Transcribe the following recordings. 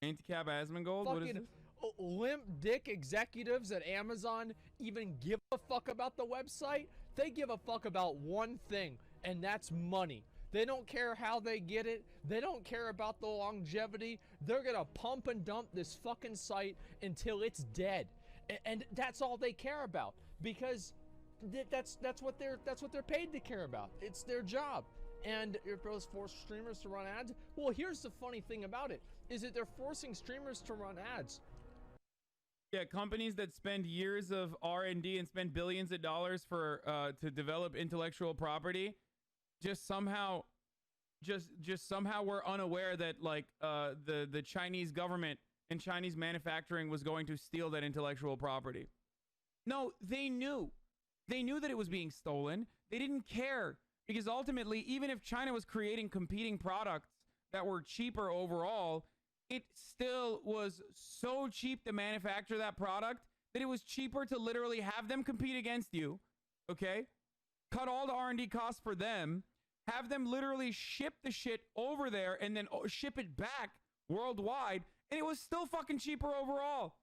Anti-cap Asmongold? What is Fucking this? limp dick executives at Amazon even give a fuck about the website. They give a fuck about one thing, and that's money. They don't care how they get it. They don't care about the longevity. They're gonna pump and dump this fucking site until it's dead, and that's all they care about, because that's what they're paid to care about. It's their job. And if those force streamers to run ads, well, here's the funny thing about it, is that they're forcing streamers to run ads. Yeah, companies that spend years of R&D and spend billions of dollars for to develop intellectual property just somehow were unaware that like the Chinese government and Chinese manufacturing was going to steal that intellectual property. No, they knew. They knew that it was being stolen. They didn't care, because ultimately, even if China was creating competing products that were cheaper overall, it still was so cheap to manufacture that product that it was cheaper to literally have them compete against you, okay? Cut all the R&D costs for them, have them literally ship the shit over there and then ship it back worldwide, and it was still fucking cheaper overall.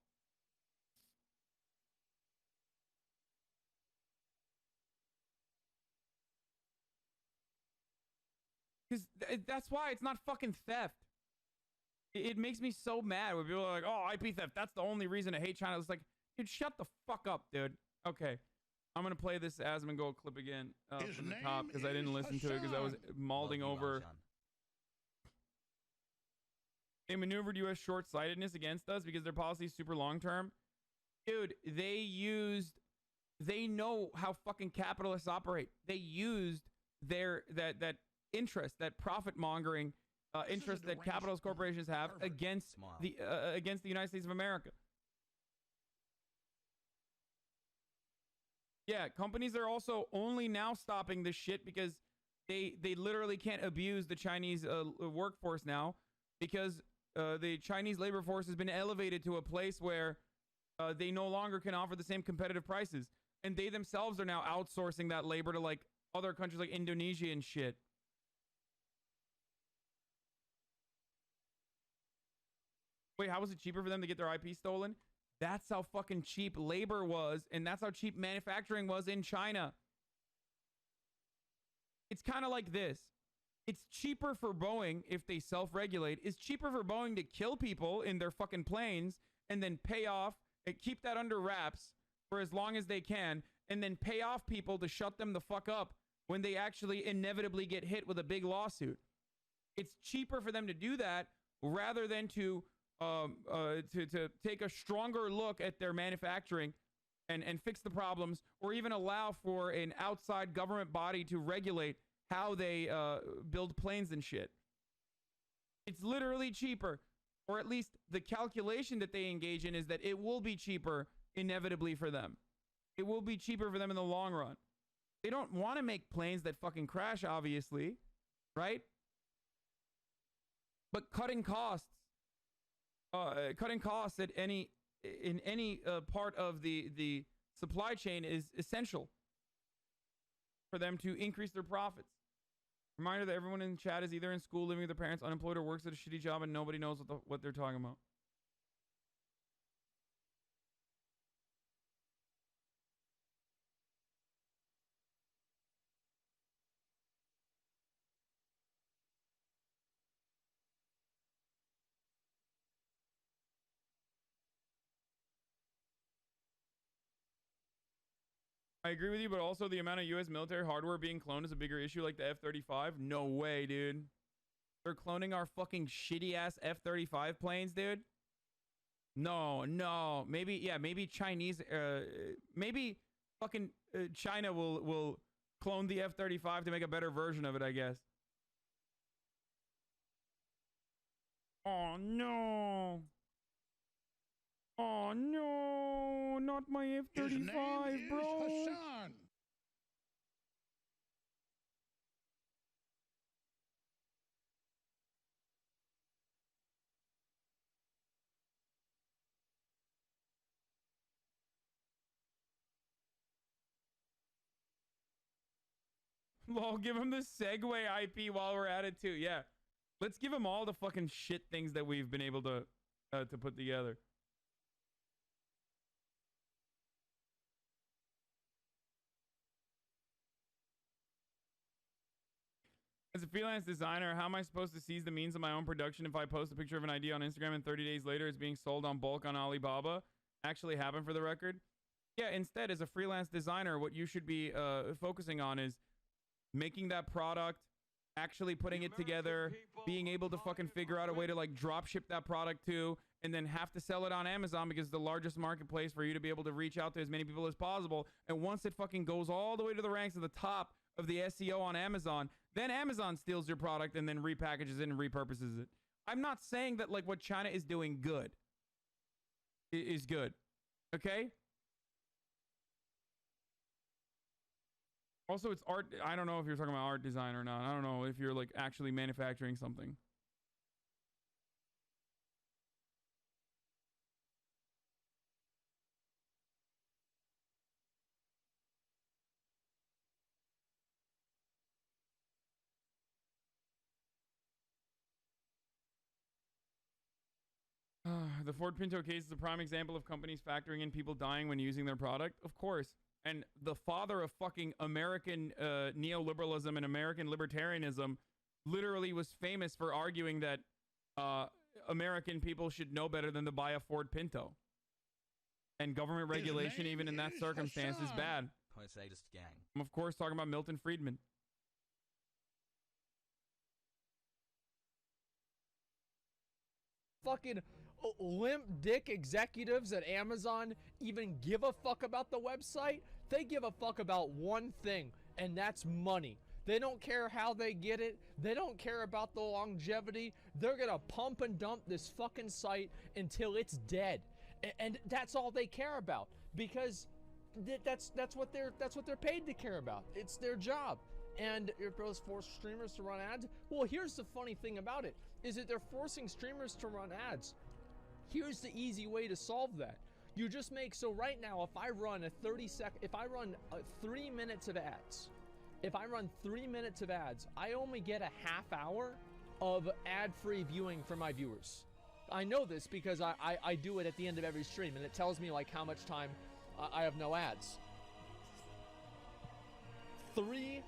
Because that's why it's not fucking theft. It makes me so mad when people are like, oh, IP theft, that's the only reason I hate China. It's like, dude, shut the fuck up, dude. Okay. I'm going to play this Asmongold clip again from the top, because I didn't listen to it because I was mauling over. They maneuvered U.S. short-sightedness against us because their policy is super long-term. Dude, they know how fucking capitalists operate. They used that interest, that profit-mongering interest that capitalist corporations have against the United States of America. Yeah, companies are also only now stopping this shit because they literally can't abuse the Chinese workforce now, because the Chinese labor force has been elevated to a place where they no longer can offer the same competitive prices, and they themselves are now outsourcing that labor to like other countries like Indonesia and shit. Wait, how was it cheaper for them to get their IP stolen? That's how fucking cheap labor was, and that's how cheap manufacturing was in China. It's kind of like this. It's cheaper for Boeing, if they self-regulate, it's cheaper for Boeing to kill people in their fucking planes and then pay off and keep that under wraps for as long as they can, and then pay off people to shut them the fuck up when they actually inevitably get hit with a big lawsuit. It's cheaper for them to do that rather than to take a stronger look at their manufacturing and fix the problems, or even allow for an outside government body to regulate how they build planes and shit. It's literally cheaper, or at least the calculation that they engage in is that it will be cheaper inevitably for them. It will be cheaper for them in the long run. They don't want to make planes that fucking crash, obviously, right? But cutting costs at any part of the supply chain is essential for them to increase their profits. Reminder that everyone in the chat is either in school, living with their parents, unemployed, or works at a shitty job, and nobody knows what they're talking about. I agree with you, but also the amount of U.S. military hardware being cloned is a bigger issue, like the F-35. No way, dude. They're cloning our fucking shitty-ass F-35 planes, dude. No. Maybe Chinese, maybe fucking China will clone the F-35 to make a better version of it, I guess. Oh, no. Oh, no. Not my F-35, bro. Hasan. Lol, give him the Segway IP while we're at it, too. Yeah. Let's give him all the fucking shit things that we've been able to to put together. As a freelance designer, how am I supposed to seize the means of my own production if I post a picture of an idea on Instagram and 30 days later it's being sold on bulk on Alibaba? Actually happened for the record. Yeah, instead, as a freelance designer, what you should be focusing on is making that product, actually putting it together, being able to fucking figure out a way to like drop ship that product to, and then have to sell it on Amazon because it's the largest marketplace for you to be able to reach out to as many people as possible. And once it fucking goes all the way to the ranks of the top of the SEO on Amazon, then Amazon steals your product and then repackages it and repurposes it. I'm not saying that like what China is doing good is good. Okay? Also, it's art. I don't know if you're talking about art design or not. I don't know if you're like actually manufacturing something. The Ford Pinto case is a prime example of companies factoring in people dying when using their product. Of course. And the father of fucking American neoliberalism and American libertarianism literally was famous for arguing that American people should know better than to buy a Ford Pinto. And government regulation, even in that circumstance, is bad. I'm, of course, talking about Milton Friedman. Fucking limp dick executives at Amazon even give a fuck about the website? They give a fuck about one thing, and that's money. They don't care how they get it. They don't care about the longevity. They're gonna pump and dump this fucking site until it's dead. And that's all they care about, because that's what they're paid to care about. It's their job. And it forces streamers to run ads. Well, here's the funny thing about it, is that they're forcing streamers to run ads. Here's the easy way to solve that. You just make, so right now, if I run 3 minutes of ads, I only get a half hour of ad-free viewing for my viewers. I know this because I do it at the end of every stream, and it tells me like how much time I have no ads. 3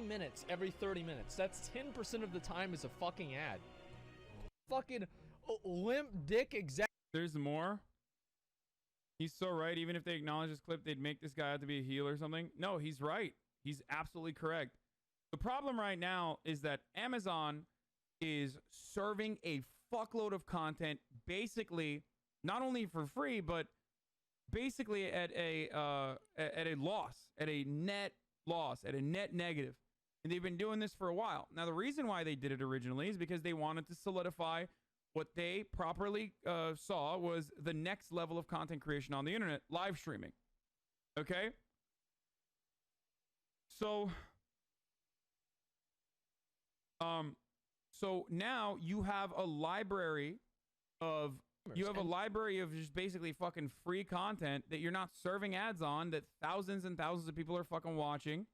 minutes every 30 minutes. That's 10% of the time is a fucking ad. Fucking limp dick exec. There's more. He's so right. Even if they acknowledge this clip, they'd make this guy out to be a heel or something. No, he's right. He's absolutely correct. The problem right now is that Amazon is serving a fuckload of content, basically not only for free, but basically at a loss, at a net loss, at a net negative. And they've been doing this for a while. Now, the reason why they did it originally is because they wanted to solidify what they properly saw was the next level of content creation on the internet, live streaming. Okay? So now you have a library of just basically fucking free content that you're not serving ads on, that thousands and thousands of people are fucking watching.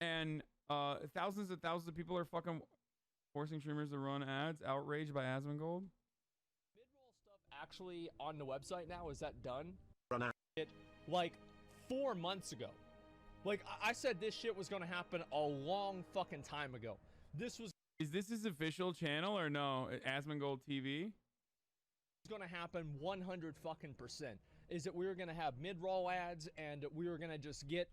And thousands and thousands of people are fucking forcing streamers to run ads, outraged by Asmongold. Mid-roll stuff actually on the website now, is that done? Run out. It like 4 months ago. Like I said this shit was gonna happen a long fucking time ago. Is this his official channel or no? Asmongold TV? It's gonna happen 100 fucking percent. Is that we were gonna have mid-roll ads and we were gonna get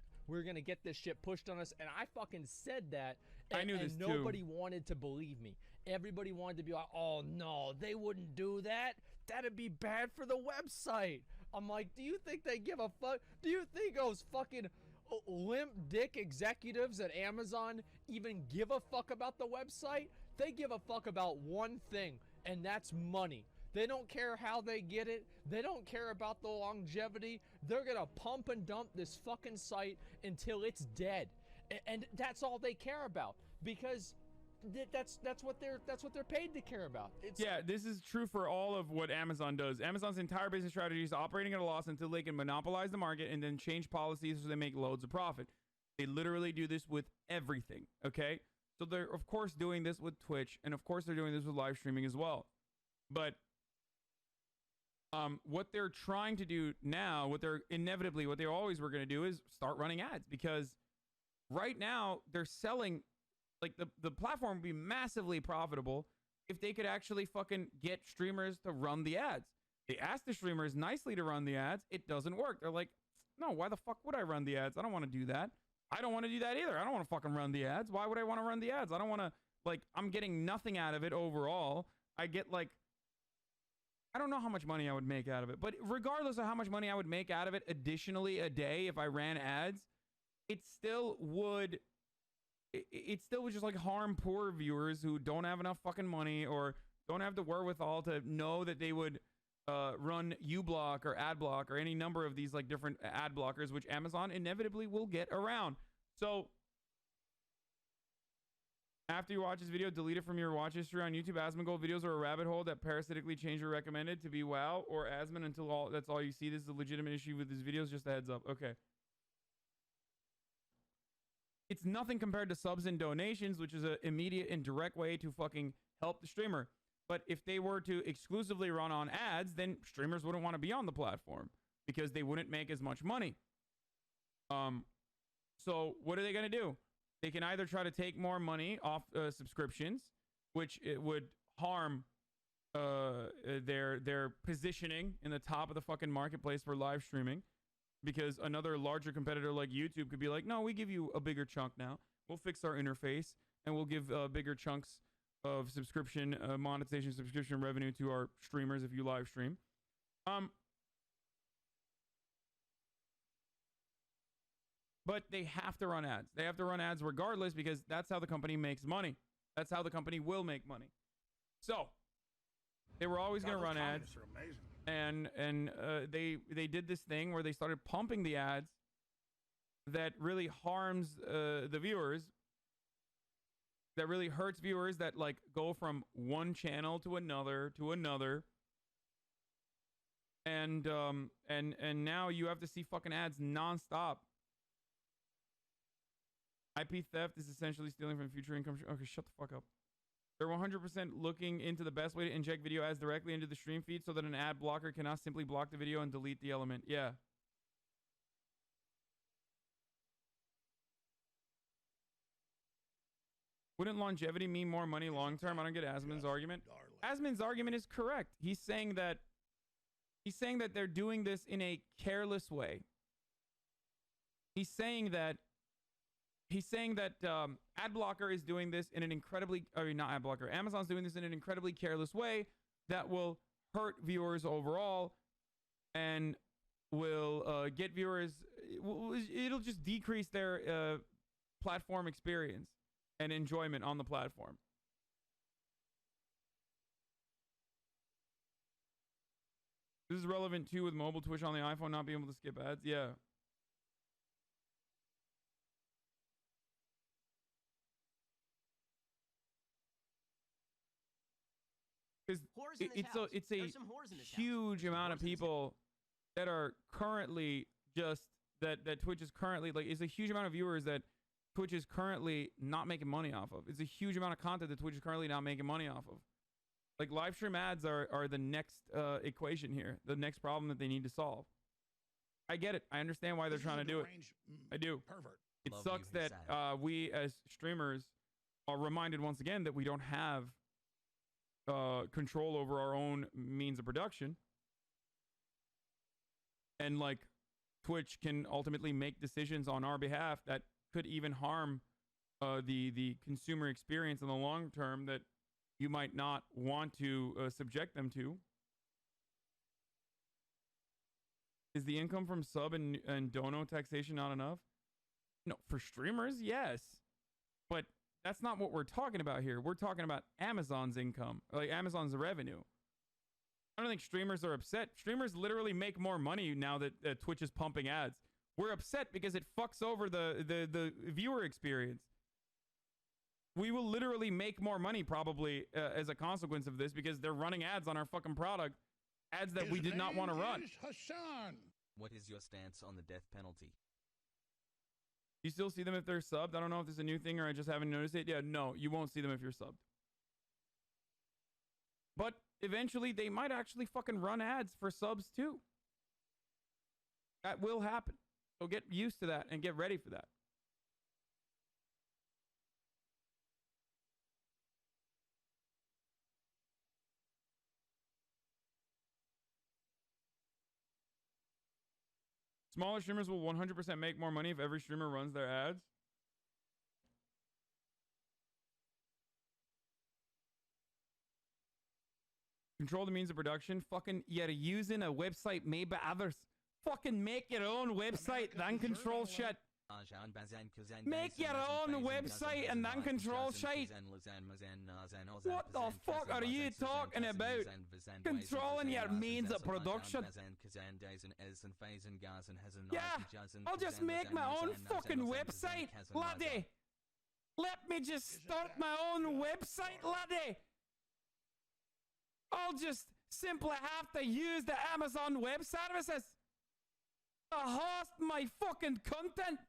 this shit pushed on us, and I fucking said that. I knew this too. Nobody wanted to believe me. Everybody wanted to be like, oh no, they wouldn't do that. That'd be bad for the website. I'm like, do you think they give a fuck? Do you think those fucking limp dick executives at Amazon even give a fuck about the website? They give a fuck about one thing, and that's money. They don't care how they get it. They don't care about the longevity. They're gonna pump and dump this fucking site until it's dead. And that's all they care about, because that's what they're paid to care about. Yeah, this is true for all of what Amazon does. Amazon's entire business strategy is operating at a loss until they can monopolize the market and then change policies so they make loads of profit. They literally do this with everything, okay? So they're of course doing this with Twitch, and of course they're doing this with live streaming as well. But what they're trying to do now, what they always were going to do, is start running ads, because right now they're selling, like, the platform would be massively profitable if they could actually fucking get streamers to run the ads. They ask the streamers nicely to run the ads. It doesn't work. They're like, no, why the fuck would I run the ads? I don't want to do that. I don't want to do that either. I don't want to fucking run the ads. Why would I want to run the ads? I don't want to, like, I'm getting nothing out of it overall. I get, like, I don't know how much money I would make out of it, but regardless of how much money I would make out of it additionally a day if I ran ads, it still would just, like, harm poor viewers who don't have enough fucking money or don't have the wherewithal to know that they would run uBlock or AdBlock or any number of these, like, different ad blockers, which Amazon inevitably will get around. So after you watch this video, delete it from your watch history on YouTube. Asmongold videos are a rabbit hole that parasitically change your recommended to be WoW or Asmon until that's all you see. This is a legitimate issue with his videos. Just a heads up. Okay. It's nothing compared to subs and donations, which is an immediate and direct way to fucking help the streamer. But if they were to exclusively run on ads, then streamers wouldn't want to be on the platform because they wouldn't make as much money. So what are they going to do? They can either try to take more money off subscriptions, which it would harm their positioning in the top of the fucking marketplace for live streaming, because another larger competitor like YouTube could be like, no, we give you a bigger chunk now. We'll fix our interface and we'll give bigger chunks of subscription monetization, subscription revenue to our streamers if you live stream. But they have to run ads. They have to run ads regardless, because that's how the company makes money. That's how the company will make money. So they were always going to run ads. And they did this thing where they started pumping the ads that really harms the viewers, that really hurts viewers, that, like, go from one channel to another and now you have to see fucking ads nonstop. IP theft is essentially stealing from future income. Okay, shut the fuck up. They're 100% looking into the best way to inject video ads directly into the stream feed so that an ad blocker cannot simply block the video and delete the element. Yeah. Wouldn't longevity mean more money long term? I don't get Asmon's argument. Asmon's argument is correct. He's saying that they're doing this in a careless way. He's saying that ad blocker is doing this in an incredibly, not ad blocker, Amazon's doing this in an incredibly careless way that will hurt viewers overall and will get viewers, it'll just decrease their platform experience and enjoyment on the platform. This is relevant too with mobile Twitch on the iPhone not being able to skip ads. Yeah. It's a huge amount of people that are currently just that Twitch is currently, like, it's a huge amount of viewers that Twitch is currently not making money off of. It's a huge amount of content that Twitch is currently not making money off of. Like, live stream ads are the next equation here, the next problem that they need to solve. I get it. I understand why they're trying to do it. I do. It sucks that we as streamers are reminded once again that we don't have control over our own means of production, and, like, Twitch can ultimately make decisions on our behalf that could even harm the consumer experience in the long term that you might not want to subject them to. Is the income from sub and dono taxation not enough? No, for streamers, yes, but that's not what we're talking about here. We're talking about Amazon's income, like Amazon's revenue. I don't think streamers are upset. Streamers literally make more money now that Twitch is pumping ads. We're upset because it fucks over the viewer experience. We will literally make more money probably as a consequence of this, because they're running ads on our fucking product, ads that we did not want to run. Hasan. What is your stance on the death penalty? You still see them if they're subbed? I don't know if this is a new thing or I just haven't noticed it. Yeah, no, you won't see them if you're subbed. But eventually they might actually fucking run ads for subs too. That will happen. So get used to that and get ready for that. Smaller streamers will 100% make more money if every streamer runs their ads. Control the means of production. Fucking, you're using a website made by others. Fucking make your own website, then control shit. Make your own website and then control shit. What the fuck are you talking about? Controlling your means of production. Yeah, I'll just make my own fucking website, laddie. Let me just start my own website, laddie. I'll just simply have to use the Amazon Web Services to host my fucking content.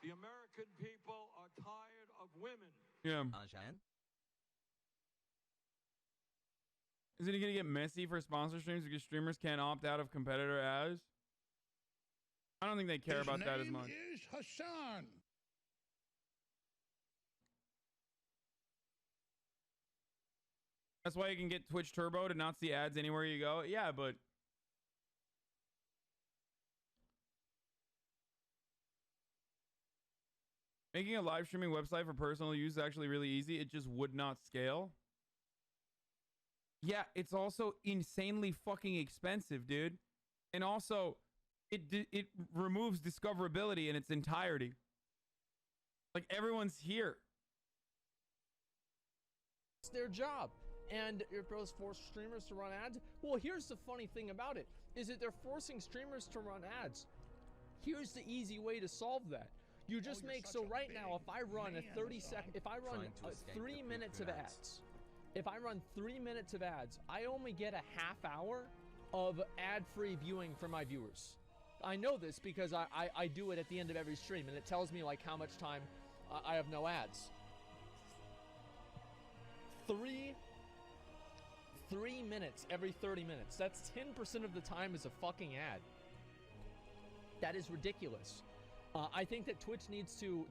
The American people are tired of women. Yeah. Isn't it going to get messy for sponsor streams because streamers can't opt out of competitor ads? I don't think they care about that as much. His name is Hasan. That's why you can get Twitch Turbo to not see ads anywhere you go. Yeah, but making a live streaming website for personal use is actually really easy. It just would not scale. Yeah, it's also insanely fucking expensive, dude. And also, it removes discoverability in its entirety. Like, everyone's here. It's their job. And it goes force streamers to run ads. Well, here's the funny thing about it, is that they're forcing streamers to run ads. Here's the easy way to solve that. You just make so right now, if I run a 30-second, if I run 3 minutes of ads, if I run 3 minutes of ads, I only get a half hour of ad-free viewing for my viewers. I know this because I do it at the end of every stream, and it tells me like how much time I have no ads. Three minutes every 30 minutes. That's 10% of the time is a fucking ad. That is ridiculous. I think that Twitch needs to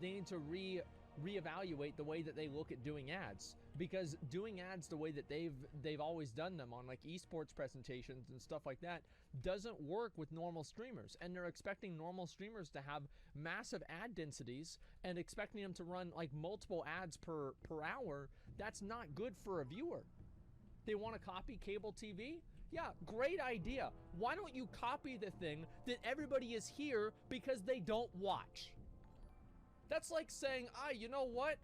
reevaluate the way that they look at doing ads, because doing ads the way that they've always done them on like esports presentations and stuff like that doesn't work with normal streamers, and they're expecting normal streamers to have massive ad densities and expecting them to run like multiple ads per hour. That's not good for a viewer. They want to copy cable TV? Yeah, great idea. Why don't you copy the thing that everybody is here because they don't watch? That's like saying, you know what?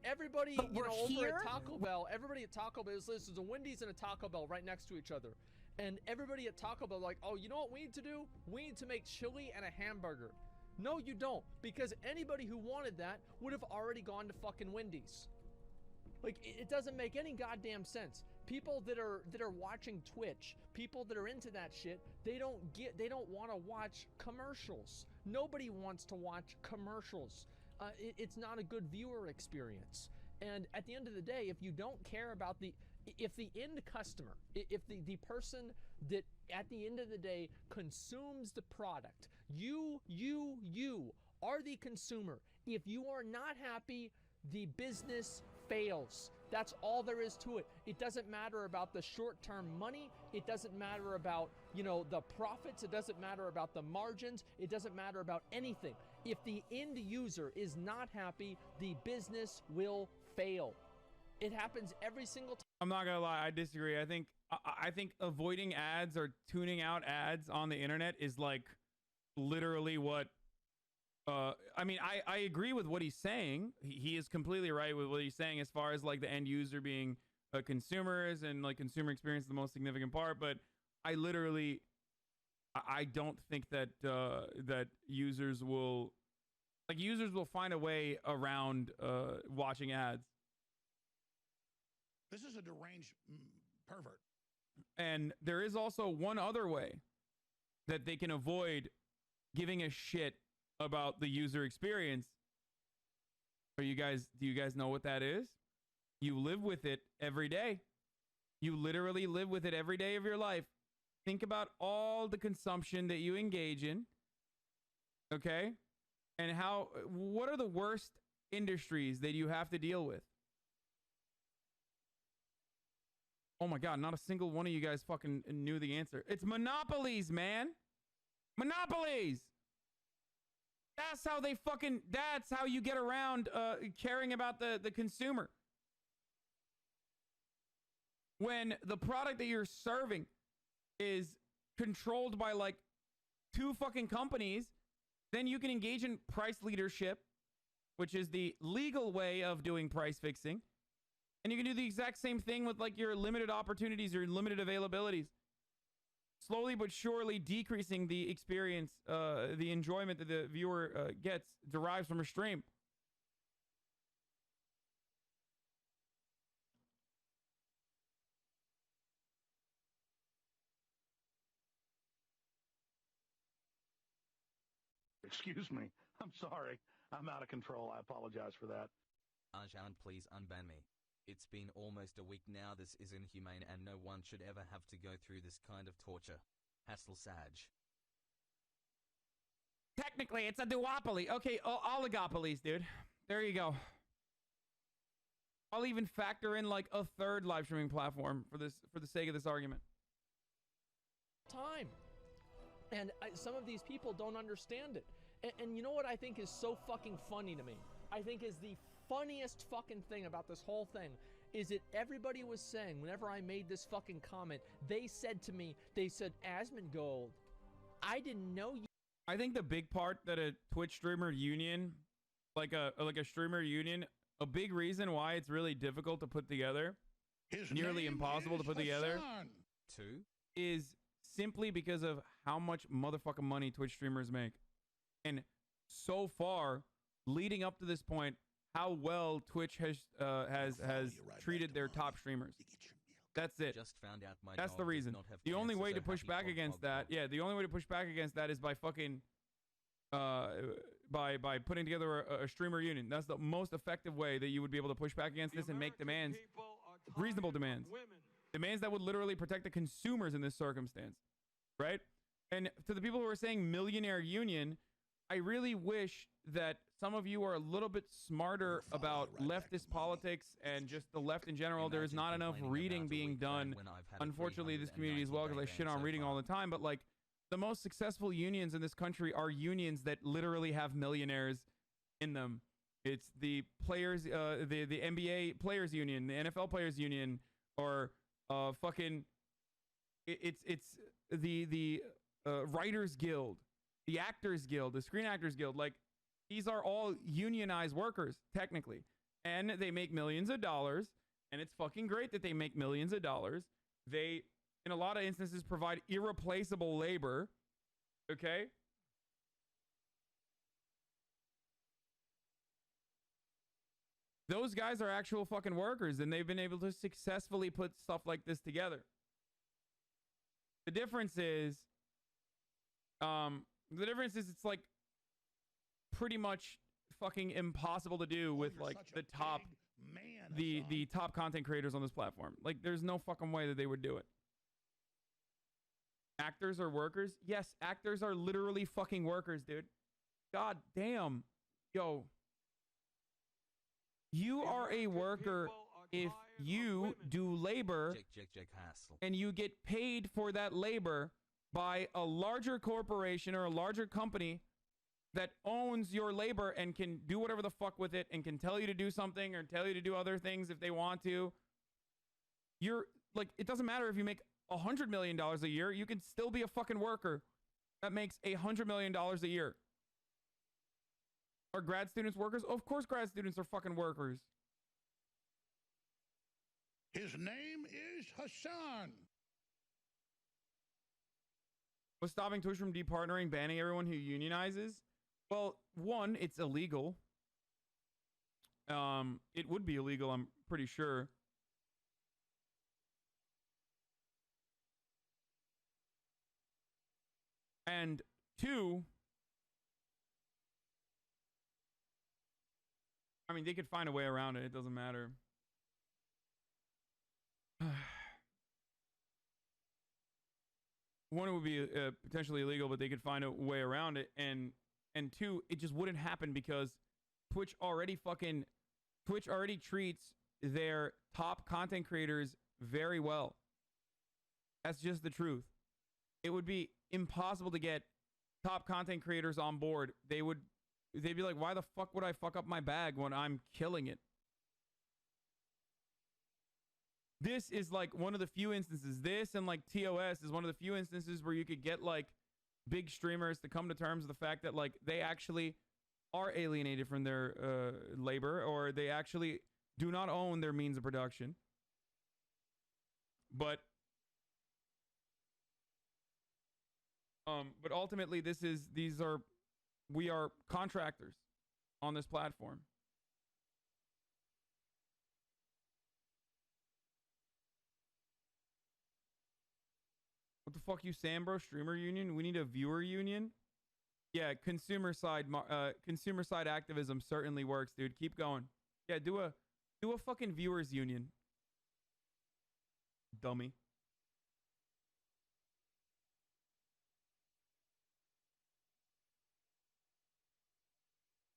Everybody, over at Taco Bell, everybody at Taco Bell, there's a Wendy's and a Taco Bell right next to each other. And everybody at Taco Bell like, oh, you know what we need to do? We need to make chili and a hamburger. No, you don't, because anybody who wanted that would have already gone to fucking Wendy's. Like, it doesn't make any goddamn sense. People that are watching Twitch, people that are into that shit, they don't want to watch commercials. Nobody wants to watch commercials. It's not a good viewer experience. And at the end of the day, if you don't care about if the end customer, if the person that at the end of the day consumes the product, you are the consumer. If you are not happy, the business fails. That's all there is to it. It doesn't matter about the short-term money. It doesn't matter about, the profits. It doesn't matter about the margins. It doesn't matter about anything. If the end user is not happy, the business will fail. It happens every single time. I'm not gonna lie, I disagree. I think avoiding ads or tuning out ads on the internet is like literally what I agree with what he's saying. He is completely right with what he's saying as far as like the end user being consumers, and like consumer experience is the most significant part. But I literally, I don't think that that users will find a way around watching ads. This is a deranged pervert. And there is also one other way that they can avoid giving a shit about the user experience. Do you guys know what that is? You live with it every day. You literally live with it every day of your life. Think about all the consumption that you engage in. Okay? And what are the worst industries that you have to deal with? Oh my God, not a single one of you guys fucking knew the answer. It's monopolies, man. Monopolies. That's how you get around caring about the consumer. When the product that you're serving is controlled by like 2 fucking companies, then you can engage in price leadership, which is the legal way of doing price fixing. And you can do the exact same thing with like your limited opportunities or limited availabilities. Slowly but surely decreasing the experience, the enjoyment that the viewer derives from a stream. Excuse me. I'm sorry. I'm out of control. I apologize for that. Hasan, please unban me. It's been almost a week now. This is inhumane and no one should ever have to go through this kind of torture. Hassel Saj. Technically, it's a duopoly. Okay, oligopolies, dude. There you go. I'll even factor in like a 3rd live streaming platform for the sake of this argument. Time. And some of these people don't understand it. And you know what I think is so fucking funny to me? I think is the funniest fucking thing about this whole thing is that everybody was saying, whenever I made this fucking comment, they said to me, Asmongold, I didn't know you. I think the big part that a Twitch streamer union, like a streamer union, a big reason why it's really difficult to put together, nearly impossible to put together, is simply because of how much motherfucking money Twitch streamers make. And so far, leading up to this point, how well Twitch has treated their top streamers. That's it. Just found out my That's the reason. The only way to push back against that, the only way to push back against that is by fucking by putting together a streamer union. That's the most effective way that you would be able to push back against this and make demands, reasonable demands. Demands that would literally protect the consumers in this circumstance, right? And to the people who are saying millionaire union, I really wish that some of you are a little bit smarter about leftist politics and just the left in general. There is not enough reading being done, unfortunately, this community as well, because I shit on reading all the time. But like, the most successful unions in this country are unions that literally have millionaires in them. It's the players, the NBA players union, the NFL players union, or fucking, it's the writers guild, the actors guild, the screen actors guild. Like, these are all unionized workers technically, and they make millions of dollars, and it's fucking great that they make millions of dollars. They, in a lot of instances, provide irreplaceable labor. Okay. Those guys are actual fucking workers, and they've been able to successfully put stuff like this together. The difference is, it's like pretty much fucking impossible to do with like the top, the top content creators on this platform. Like, there's no fucking way that they would do it. Actors are workers? Yes, actors are literally fucking workers, dude. God damn. Yo. You are a worker if you do labor and you get paid for that labor by a larger corporation or a larger company that owns your labor and can do whatever the fuck with it and can tell you to do something or tell you to do other things if they want to. You're like, it doesn't matter if you make $100 million a year, you can still be a fucking worker that makes $100 million a year. Are grad students workers? Of course grad students are fucking workers. His name is Hasan. Was stopping Twitch from departnering, banning everyone who unionizes? Well, one, it's illegal. It would be illegal, I'm pretty sure. And two, I mean, they could find a way around it. It doesn't matter. One, it would be potentially illegal, but they could find a way around it. And two, it just wouldn't happen because Twitch already treats their top content creators very well. That's just the truth. It would be impossible to get top content creators on board. They'd be like, why the fuck would I fuck up my bag when I'm killing it? This is like one of the few instances. This and like TOS is one of the few instances where you could get like big streamers to come to terms with the fact that like they actually are alienated from their labor, or they actually do not own their means of production. But ultimately we are contractors on this platform. What the fuck you saying, bro? Streamer union? We need a viewer union? Yeah, consumer side activism certainly works, dude. Keep going. Yeah, do a fucking viewers union. Dummy.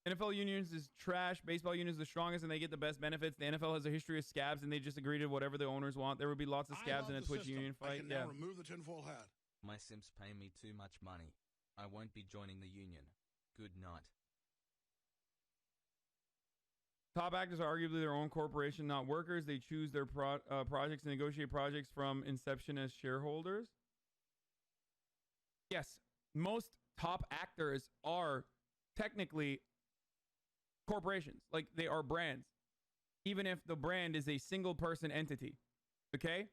NFL unions is trash. Baseball unions is the strongest and they get the best benefits. The NFL has a history of scabs and they just agree to whatever the owners want. There would be lots of scabs in a Twitch union fight. I can now remove the tinfoil hat. My simps pay me too much money. I won't be joining the union. Good night. Top actors are arguably their own corporation, not workers. They choose their projects and negotiate projects from inception as shareholders. Yes, most top actors are technically corporations. Like, they are brands, even if the brand is a single person entity. Okay?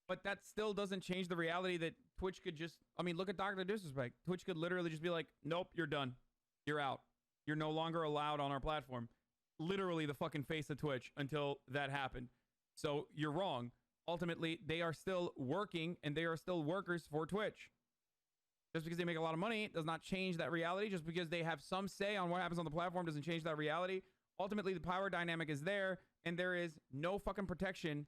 But that still doesn't change the reality that Twitch could just, I mean, look at Dr. Disrespect. Twitch could literally just be like, nope, you're done. You're out. You're no longer allowed on our platform. Literally the fucking face of Twitch until that happened. So you're wrong. Ultimately, they are still working and they are still workers for Twitch. Just because they make a lot of money does not change that reality. Just because they have some say on what happens on the platform doesn't change that reality. Ultimately, the power dynamic is there and there is no fucking protection.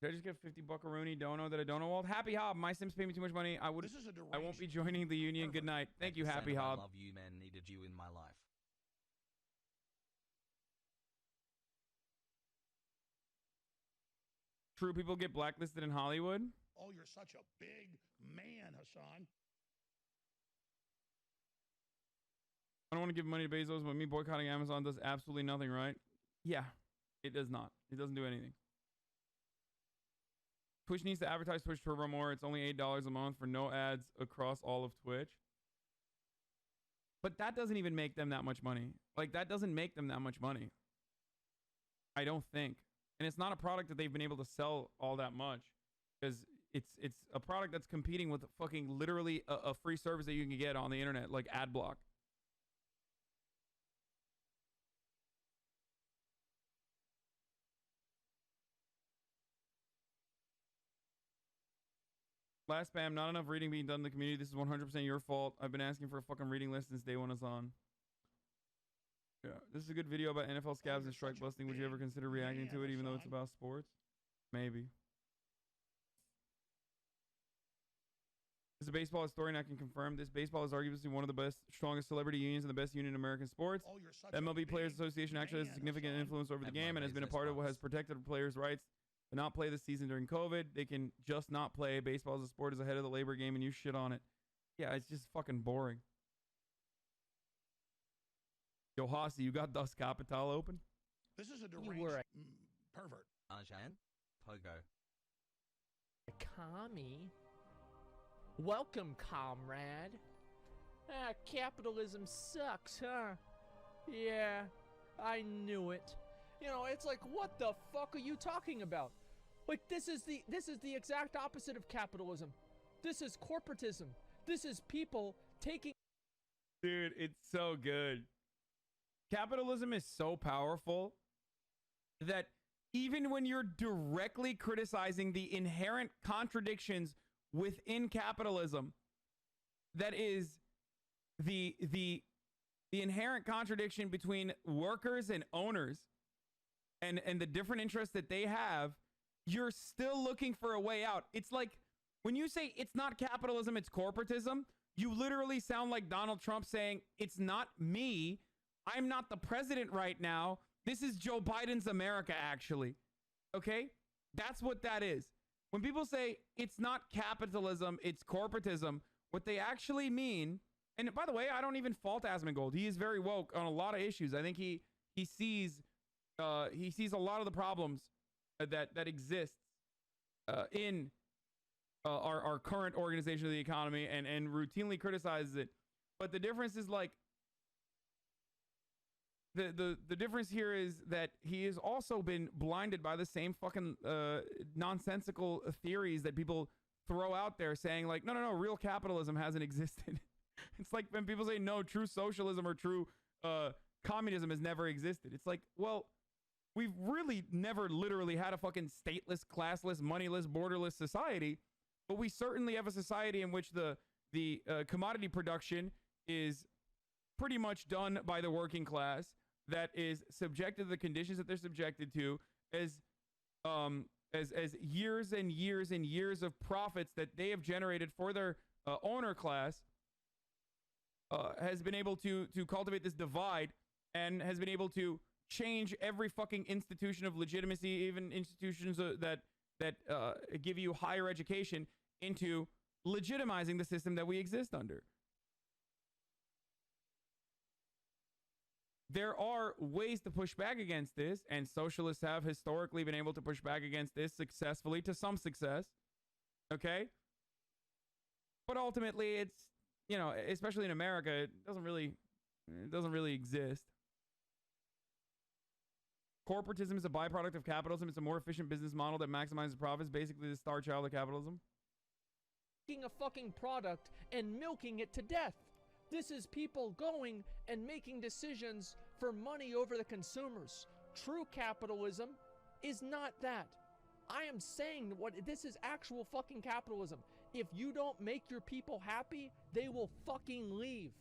Did I just get 50 buckaroonie dono that I don't know? Well, Happy Hob, my Sims pay me too much money. I won't be joining the union. Good night. Thank you, Happy Hob. I love you, man. Needed you in my life. True people get blacklisted in Hollywood. Oh, you're such a big man, Hasan. I don't want to give money to Bezos, but me boycotting Amazon does absolutely nothing, right? Yeah, it does not. It doesn't do anything. Twitch needs to advertise Twitch Turbo more. It's only $8 a month for no ads across all of Twitch. But that doesn't even make them that much money. Like, that doesn't make them that much money. I don't think. And it's not a product that they've been able to sell all that much. Because it's a product that's competing with fucking literally a free service that you can get on the internet, like AdBlock. Last spam, not enough reading being done in the community. This is 100% your fault. I've been asking for a fucking reading list since day one is on. Yeah, this is a good video about NFL scabs and strike busting. Would you ever consider reacting to it, even though it's about sports? Maybe. This is a baseball historian. I can confirm this. Baseball is arguably one of the best, strongest celebrity unions and the best union in American sports. The MLB Players Association actually has a significant influence over the game and has been a part of what has protected players' rights to not play this season during COVID. They can just not play. Baseball as a sport is ahead of the labor game and you shit on it. Yeah, it's just fucking boring. Yo, Hossie, you got Das Kapital open? This is a deranged pervert. Arjan? Pogo. Commie? Welcome, comrade. Ah, capitalism sucks, huh? Yeah, I knew it. You know, it's like, what the fuck are you talking about? Like, this is the exact opposite of capitalism. This is corporatism. This is people taking. Dude, it's so good. Capitalism is so powerful that even when you're directly criticizing the inherent contradictions within capitalism, that is the inherent contradiction between workers and owners and the different interests that they have, you're still looking for a way out. It's like when you say it's not capitalism, it's corporatism, you literally sound like Donald Trump saying, it's not me. I'm not the president right now. This is Joe Biden's America, actually. Okay? That's what that is. When people say it's not capitalism, it's corporatism, what they actually mean, and by the way, I don't even fault Asmongold. He is very woke on a lot of issues. I think he sees a lot of the problems that exist in our current organization of the economy and routinely criticizes it. But the difference is like the difference here is that he has also been blinded by the same fucking nonsensical theories that people throw out there saying like, no, real capitalism hasn't existed. It's like when people say, no, true socialism or true communism has never existed. It's like, well, we've really never literally had a fucking stateless, classless, moneyless, borderless society, but we certainly have a society in which the commodity production is pretty much done by the working class, that is subjected to the conditions that they're subjected to, as years and years and years of profits that they have generated for their owner class has been able to cultivate this divide and has been able to change every fucking institution of legitimacy, even institutions that give you higher education, into legitimizing the system that we exist under. There are ways to push back against this, and socialists have historically been able to push back against this successfully, to some success. Okay? But ultimately, it's, you know, especially in America, it doesn't really exist. Corporatism is a byproduct of capitalism. It's a more efficient business model that maximizes profits, basically the star child of capitalism. Making a fucking product and milking it to death. This is people going and making decisions for money over the consumers. True capitalism is not that. I am saying what this is actual fucking capitalism. If you don't make your people happy, they will fucking leave.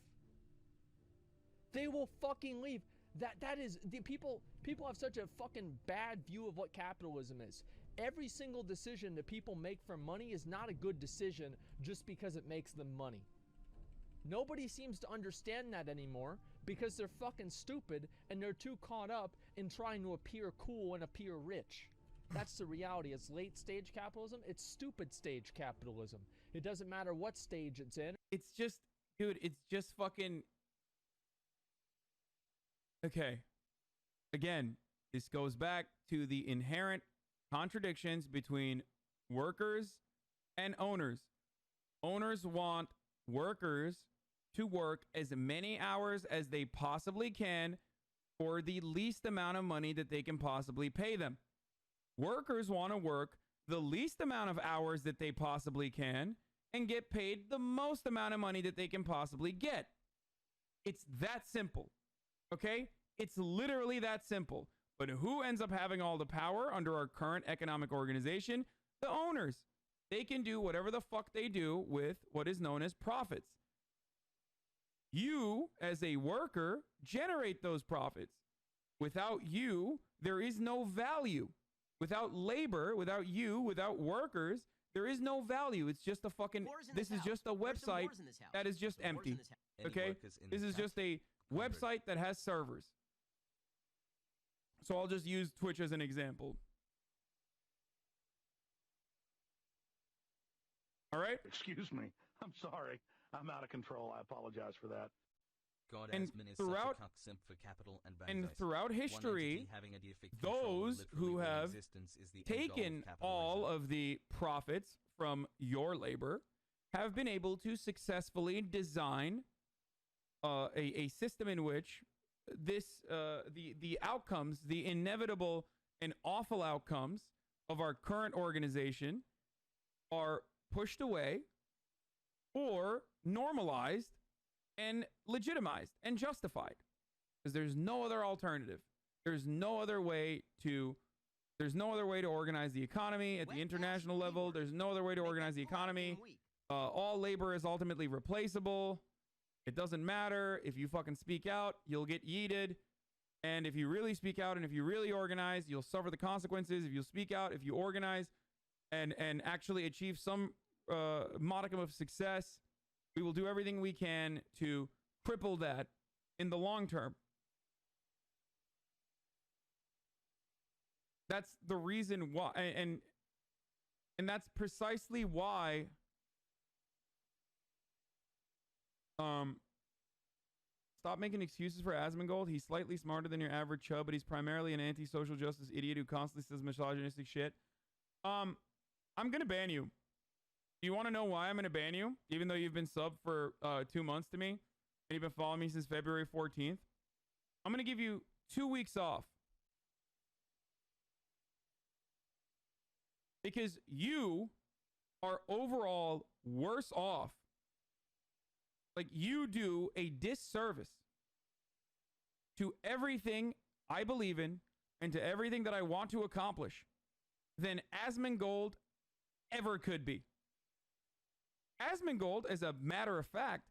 They will fucking leave. That is the people have such a fucking bad view of what capitalism is. Every single decision that people make for money is not a good decision just because it makes them money. Nobody seems to understand that anymore because they're fucking stupid and they're too caught up in trying to appear cool and appear rich. That's the reality. It's late stage capitalism. It's stupid stage capitalism. It doesn't matter what stage it's in. It's just, dude, it's just fucking... Okay. Again, this goes back to the inherent contradictions between workers and owners. Owners want workers to work as many hours as they possibly can for the least amount of money that they can possibly pay them. Workers want to work the least amount of hours that they possibly can and get paid the most amount of money that they can possibly get. It's that simple. Okay? It's literally that simple. But who ends up having all the power under our current economic organization? The owners. They can do whatever the fuck they do with what is known as profits. You, as a worker, generate those profits. Without you, there is no value. Without labor, without you, without workers, there is no value. It's just a fucking, this is just a website that is just empty. Okay? This is just a website that has servers. So I'll just use Twitch as an example. All right? Excuse me. I'm sorry. I'm out of control. I apologize for that. God, And Asman is throughout- such a cuck simp for capital and And benzos. throughout One history, entity having a deific control, those literally who within have existence is the end goal of taken all capitalism. of the profits from your labor have been able to successfully design a system in which the outcomes, the inevitable and awful outcomes of our current organization are pushed away or normalized and legitimized and justified, because there's no other alternative. There's no other way to organize the economy at the international level. There's no other way to organize the economy. All labor is ultimately replaceable. It doesn't matter. If you fucking speak out, you'll get yeeted. And if you really speak out and if you really organize, you'll suffer the consequences. If you speak out, if you organize and actually achieve some modicum of success, we will do everything we can to cripple that in the long term. That's the reason why, and that's precisely why stop making excuses for Asmongold. He's slightly smarter than your average chub, but he's primarily an anti-social justice idiot who constantly says misogynistic shit. I'm gonna ban you. Do you want to know why I'm gonna ban you? Even though you've been subbed for 2 months to me, and you've been following me since February 14th. I'm gonna give you 2 weeks off. Because you are overall worse off. Like, you do a disservice to everything I believe in and to everything that I want to accomplish than Asmongold ever could be. Asmongold, as a matter of fact,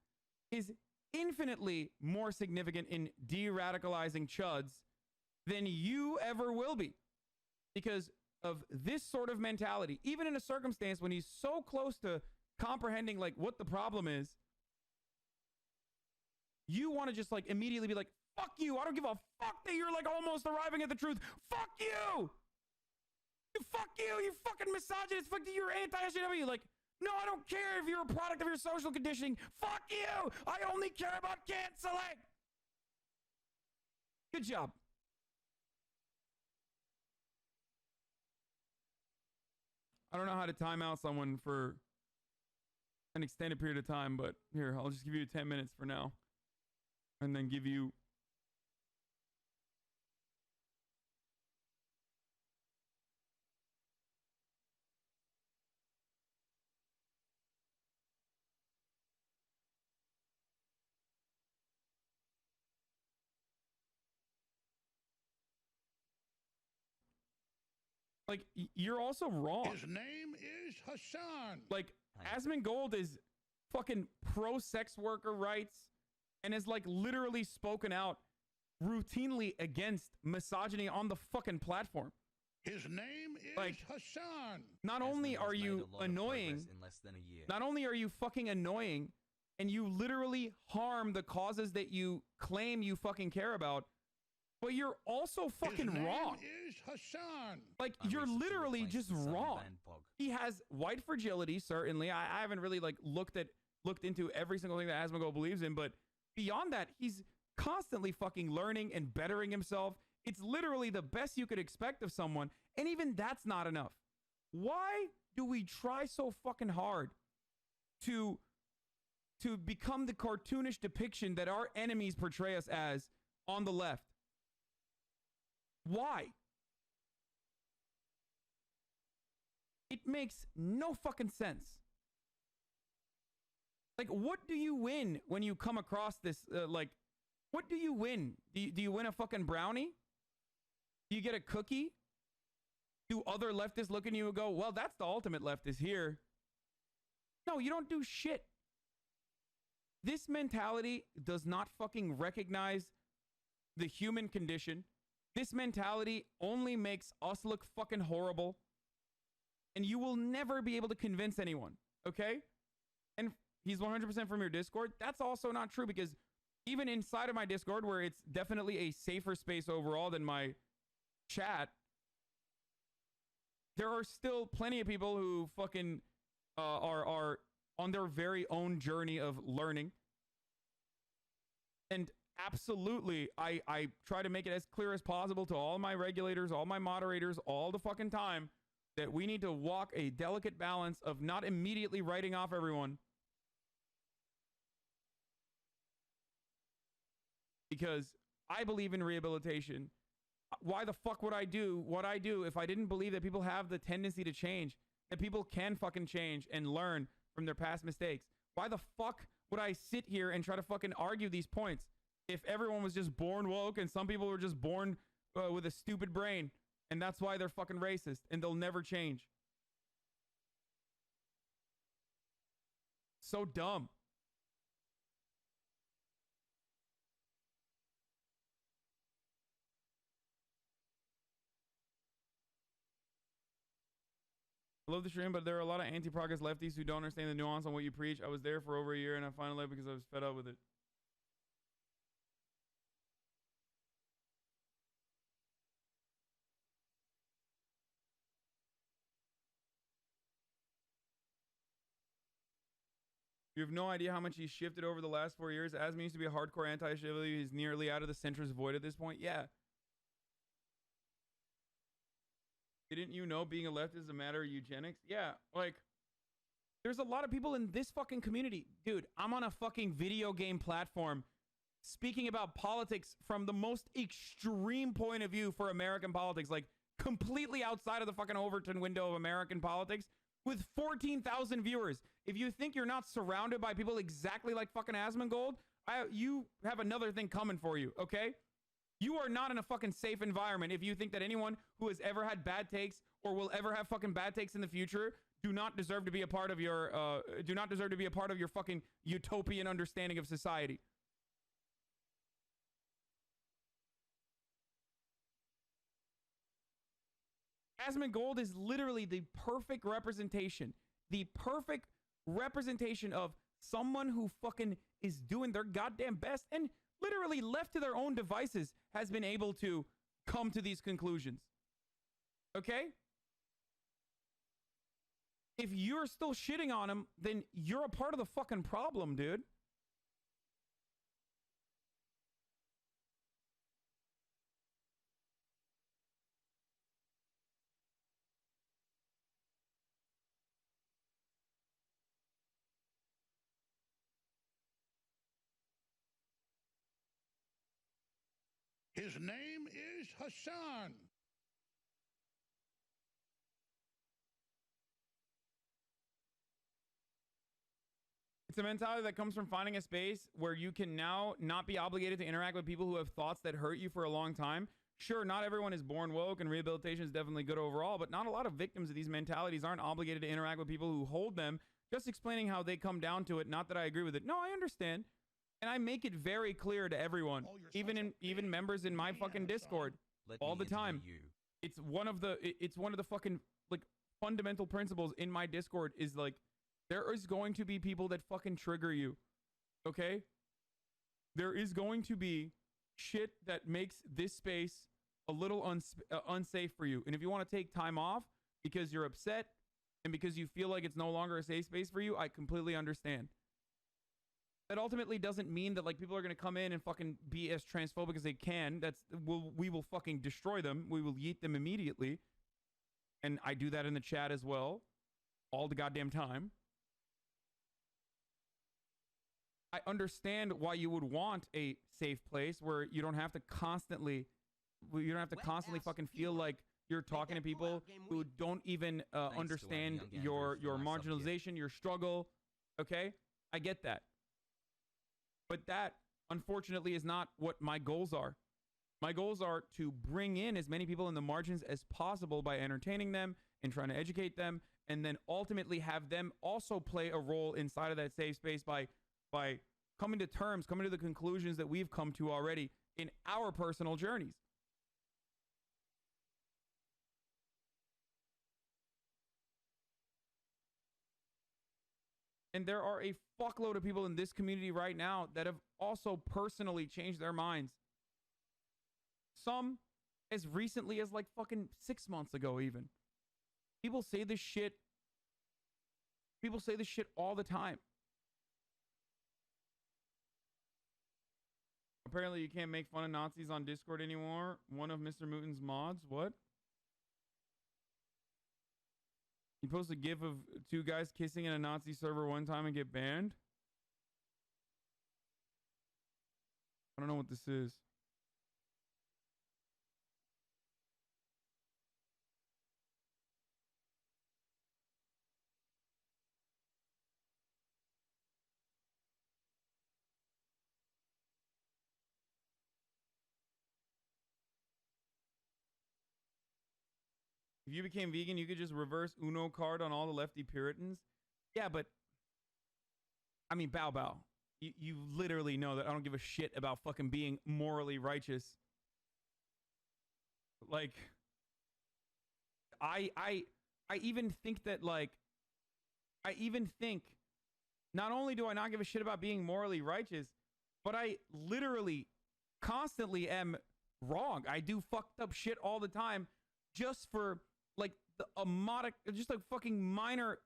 is infinitely more significant in de-radicalizing chuds than you ever will be. Because of this sort of mentality, even in a circumstance when he's so close to comprehending like what the problem is, you want to just like immediately be like, fuck you, I don't give a fuck that you're like almost arriving at the truth. Fuck you! Fuck you, you fucking misogynist, fuck you, you're anti-HasanAbi. Like, no, I don't care if you're a product of your social conditioning. Fuck you! I only care about canceling! Good job. I don't know how to time out someone for an extended period of time, but here, I'll just give you 10 minutes for now. And then give you... Like, you're also wrong. His name is Hasan. Like, Asmongold is fucking pro-sex worker rights and has, like, literally spoken out routinely against misogyny on the fucking platform. His name is like, Hasan. Not only are you annoying, in less than a year. not only are you fucking annoying, and you literally harm the causes that you claim you fucking care about, but you're also fucking wrong. His name is Hasan. Like, you're literally just wrong. He has white fragility, certainly. I haven't really like looked into every single thing that Asmongold believes in, but beyond that, he's constantly fucking learning and bettering himself. It's literally the best you could expect of someone, and even that's not enough. Why do we try so fucking hard to become the cartoonish depiction that our enemies portray us as on the left? Why? It makes no fucking sense. Like, what do you win when you come across this? Like, what do you win? Do you win a fucking brownie? Do you get a cookie? Do other leftists look at you and go, well, that's the ultimate leftist here? No, you don't do shit. This mentality does not fucking recognize the human condition. This mentality only makes us look fucking horrible. And you will never be able to convince anyone, okay? And he's 100% from your Discord. That's also not true, because even inside of my Discord, where it's definitely a safer space overall than my chat, there are still plenty of people who fucking are on their very own journey of learning. And absolutely, I try to make it as clear as possible to all my regulators, all my moderators, all the fucking time, that we need to walk a delicate balance of not immediately writing off everyone. Because I believe in rehabilitation. Why the fuck would I do what I do if I didn't believe that people have the tendency to change, that people can fucking change and learn from their past mistakes? Why the fuck would I sit here and try to fucking argue these points if everyone was just born woke and some people were just born with a stupid brain and that's why they're fucking racist and they'll never change? So dumb. I love the stream, but there are a lot of anti-progress lefties who don't understand the nuance on what you preach. I was there for over a year and I finally left because I was fed up with it. You have no idea how much he's shifted over the last 4 years. Asman used to be a hardcore anti-Chevy. He's nearly out of the centrist void at this point. Yeah. Didn't you know being a leftist is a matter of eugenics? Yeah, like, there's a lot of people in this fucking community. Dude, I'm on a fucking video game platform speaking about politics from the most extreme point of view for American politics, like completely outside of the fucking Overton window of American politics, with 14,000 viewers. If you think you're not surrounded by people exactly like fucking Asmongold, you have another thing coming for you, okay? You are not in a fucking safe environment if you think that anyone who has ever had bad takes or will ever have fucking bad takes in the future do not deserve to be a part of your fucking utopian understanding of society. Asmongold is literally the perfect representation of someone who fucking is doing their goddamn best and literally left to their own devices has been able to come to these conclusions. Okay? If you're still shitting on him, then you're a part of the fucking problem, dude. His name is Hasan. It's a mentality that comes from finding a space where you can now not be obligated to interact with people who have thoughts that hurt you for a long time. Sure, not everyone is born woke, and rehabilitation is definitely good overall, but not a lot of victims of these mentalities aren't obligated to interact with people who hold them. Just explaining how they come down to it, not that I agree with it. No, I understand. And I make it very clear to everyone, even members in my fucking Discord, all the time. It's one of the fucking like fundamental principles in my Discord is like, there is going to be people that fucking trigger you. Okay? There is going to be shit that makes this space a little unsafe for you. And if you want to take time off because you're upset and because you feel like it's no longer a safe space for you, I completely understand. That ultimately doesn't mean that like people are going to come in and fucking be as transphobic as they can. We will fucking destroy them. We will yeet them immediately. And I do that in the chat as well. All the goddamn time. I understand why you would want a safe place where you don't have to constantly fucking feel like you're talking to people who don't even understand your marginalization, your struggle. Okay? I get that. But that, unfortunately, is not what my goals are. My goals are to bring in as many people in the margins as possible by entertaining them and trying to educate them, and then ultimately have them also play a role inside of that safe space by coming to the conclusions that we've come to already in our personal journeys. And there are a fuckload of people in this community right now that have also personally changed their minds. Some as recently as like fucking 6 months ago even. People say this shit all the time. Apparently you can't make fun of Nazis on Discord anymore. One of Mr. Mooton's mods. What? You post a gif of two guys kissing in a Nazi server one time and get banned? I don't know what this is. you became vegan, you could just reverse Uno card on all the lefty Puritans. Yeah, but I mean, bow bow. You literally know that I don't give a shit about fucking being morally righteous. Like, I even think that, like, I even think not only do I not give a shit about being morally righteous, but I literally constantly am wrong. I do fucked up shit all the time just for like just a fucking minor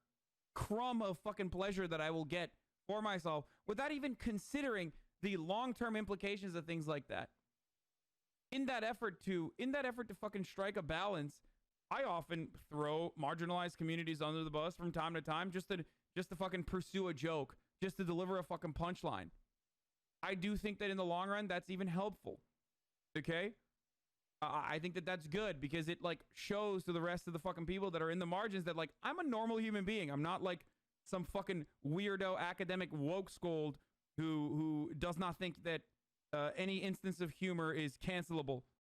crumb of fucking pleasure that I will get for myself without even considering the long-term implications of things like that. In that effort to fucking strike a balance, I often throw marginalized communities under the bus from time to time just to fucking pursue a joke, just to deliver a fucking punchline. I do think that in the long run, that's even helpful. Okay? I think that that's good because it like shows to the rest of the fucking people that are in the margins that like, I'm a normal human being. I'm not like some fucking weirdo academic woke scold who does not think that any instance of humor is cancelable